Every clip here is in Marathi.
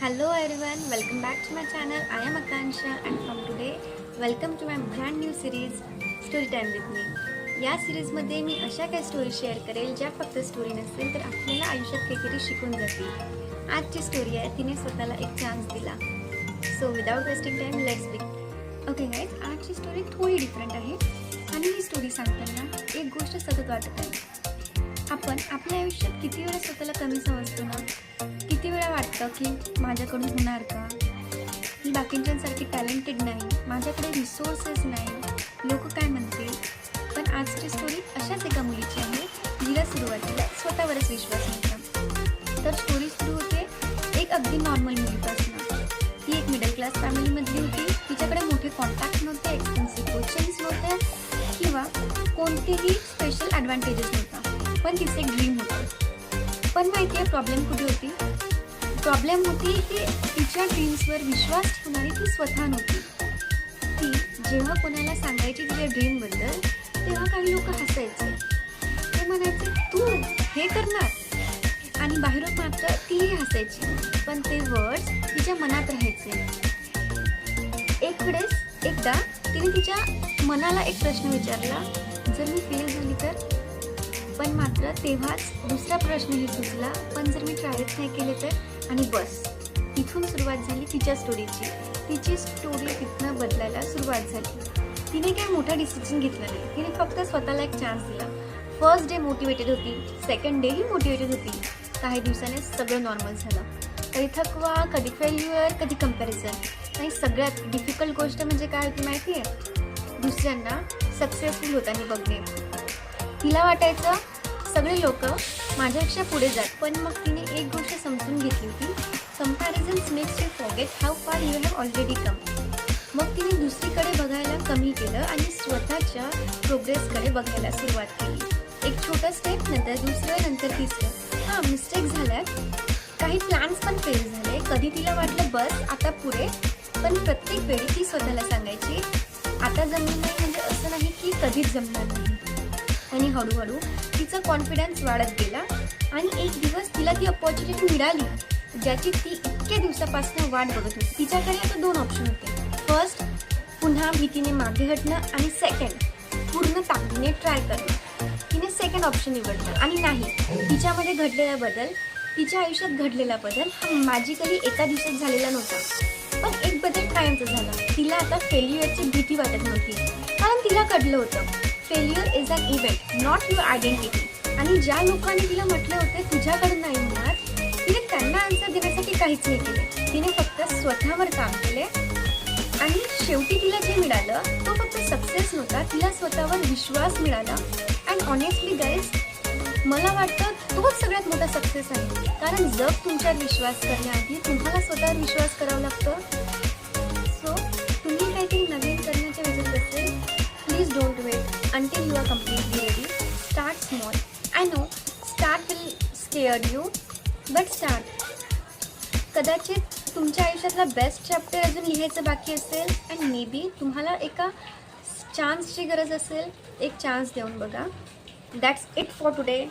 Hello everyone, welcome back to my channel. I am Akansha and from today, welcome to my brand new series Story Time with me. या सिरीजमध्ये मी अशा काही स्टोरी शेअर करेल ज्या फक्त स्टोरी नसतील तर आपल्याला आयुष्यात काहीतरी शिकून जातील. आजची स्टोरी आहे तिने स्वतःला एक चान्स दिला. So without wasting time let's begin. Okay guys, आजची स्टोरी थोडी डिफरंट आहे आणि ही स्टोरी सांगताना एक गोष्ट सतत वाटत आहे. आपण आपल्या आयुष्यात किती वेळा स्वतःला कमी समजतो ना. किती वेळा वाटतं की माझ्याकडून होणार का, मी बाकींच्यासारखी टॅलेंटेड नाही, माझ्याकडे रिसोर्सेस नाही, लोक काय म्हणतील. पण आजची स्टोरी अशाच एका मुलीची आहे जिला सुरुवातीला स्वतःवरच विश्वास नव्हता. तर स्टोरी सुरू होते एक अगदी नॉर्मल मुलीपासून. ती एक मिडल क्लास फॅमिलीमधली होती. तिच्याकडे मोठे कॉन्टॅक्ट नव्हते, एक्सपेन्सिव्ह कोचिंग्स नव्हत्या किंवा कोणतेही स्पेशल ॲडव्हान्टेजेस नव्हता. पण तिचं एक ड्रीम होतं. पण माहिती आहे प्रॉब्लेम कुठे होती. प्रॉब्लेम होती की तिच्या ड्रीम्सवर विश्वास ठेवणारी ती स्वतः नव्हती. ती जेव्हा कोणाला सांगायची तिच्या ड्रीमबद्दल तेव्हा काही लोक हसायचे. ते म्हणायचे तू हे करणार, आणि बाहेरून मात्र तीही हसायची. पण ते वर्ड्स तिच्या मनात राहायचे. एकदा तिने तिच्या मनाला एक प्रश्न विचारला, जर मी फेल झाली तर. पण मात्र तेव्हाच दुसरा प्रश्नही सुचला, पण जर मी ट्रायच नाही केले तर. आणि बस इथून सुरुवात झाली तिच्या स्टोरीची. तिची स्टोरी तिथनं बदलायला सुरुवात झाली. तिने काही मोठा डिसिजन घेतला नाही. तिने फक्त स्वतःला एक चान्स दिला. फर्स्ट डे मोटिवेटेड होती, सेकंड डेही मोटिवेटेड होती. काही दिवसाने सगळं नॉर्मल झालं. कधी थकवा, कधी फेल्युअर, कधी कंपॅरिझन. आणि सगळ्यात डिफिकल्ट गोष्ट म्हणजे काय होती माहिती आहे, दुसऱ्यांना सक्सेसफुल होताना बघणे. तिला वाटायचं सगळे लोक माझ्यापेक्षा पुढे जात. पण मग तिने एक गोष्ट समजून घेतली होती, comparisons makes you forget how far you have already come. मग तिने दुसरीकडे बघायला कमी केलं आणि स्वतःच्या प्रोग्रेसकडे बघायला सुरुवात केली. एक छोटं स्टेप, नंतर दुसरं, नंतर तिसरं. हां, मिस्टेक झाल्यात, काही प्लॅन्स पण फेल झाले. कधी तिला वाटलं बस आता पुढे. पण प्रत्येक वेळी ती स्वतःला सांगायची आता जमलं नाही म्हणजे असं नाही की कधीच जमणार नाही. आणि हळूहळू तिचा कॉन्फिडन्स वाढत गेला. आणि एक दिवस तिला ती अपॉर्च्युनिटी मिळाली ज्याची ती इतक्या दिवसापासून वाट बघत होती. तिच्याकडे आता दोन ऑप्शन होते. फर्स्ट, पुन्हा भीतीने मागे हटणं, आणि सेकंड, पूर्ण ताकदीने ट्राय करणं. तिने सेकंड ऑप्शन निवडलं. आणि नाही, तिच्यामध्ये घडलेला बदल, तिच्या आयुष्यात घडलेला बदल हा मॅजिकली एका दिवसात झालेला नव्हता. पण एक बदल कायमचा झाला. तिला आता फेल्युअरची भीती वाटत नव्हती. कारण तिला कळलं होतं failure is an event, not your identity. आणि ज्या लोकांनी तिला म्हटलं होतं तुझ्याकडे नाही होणार, तिने त्यांना आन्सर देण्यासाठी काहीच नाही केले. तिने फक्त स्वतःवर काम केले. आणि शेवटी तिला जे मिळालं तो फक्त सक्सेस नव्हता, तिला स्वतःवर विश्वास मिळाला. अँड ऑनेस्टली गाईज, मला वाटतं तोच सगळ्यात मोठा सक्सेस आहे. कारण जग तुमच्यावर विश्वास करण्याआधी तुम्हाला स्वतःवर विश्वास करावा लागतो. सो तुम्ही काहीतरी नवीन करण्याच्या विचारात असेल, please don't wait until you are completely ready. Start small. I know start will scare you, but start. कदाचित तुमच्या आयुष्यातला बेस्ट चॅप्टर अजून लिहायचं बाकी असेल. अँड मे बी तुम्हाला एका चान्सची गरज असेल. एक चान्स देऊन बघा. That's it for today.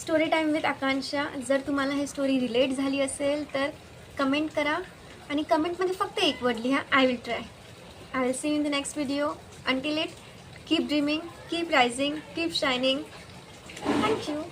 Story time with Akanksha. जर तुम्हाला ही स्टोरी रिलेट झाली असेल तर कमेंट करा. आणि कमेंटमध्ये फक्त एक वर्ड लिहा, I will try. I will see you in the next video. Until it, keep dreaming, keep rising, keep shining. Thank you.